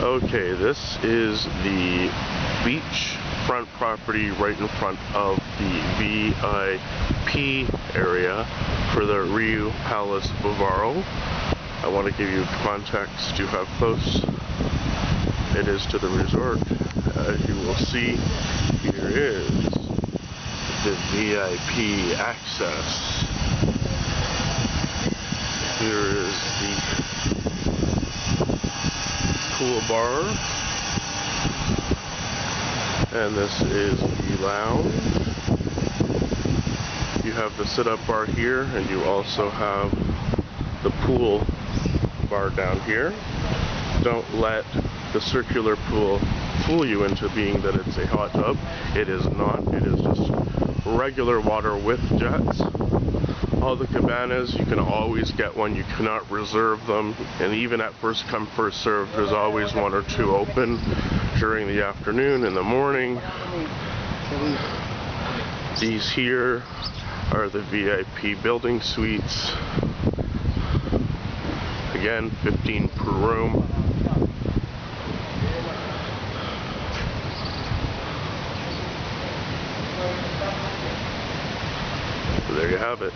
Okay, this is the beachfront property right in front of the VIP area for the Rio Palace Bavaro. I want to give you context to how close it is to the resort. As you will see, here is the VIP access. Here is the pool bar, and this is the lounge. You have the sit-up bar here, and you also have the pool bar down here. Don't let the circular pool fool you into being that it's a hot tub. It is not. It is just regular water with jets. All the cabanas, you can always get one. You cannot reserve them, and even at first come first serve, there's always one or two open during the afternoon. In the morning, these here are the VIP building suites. Again, 15 per room. So there you have it.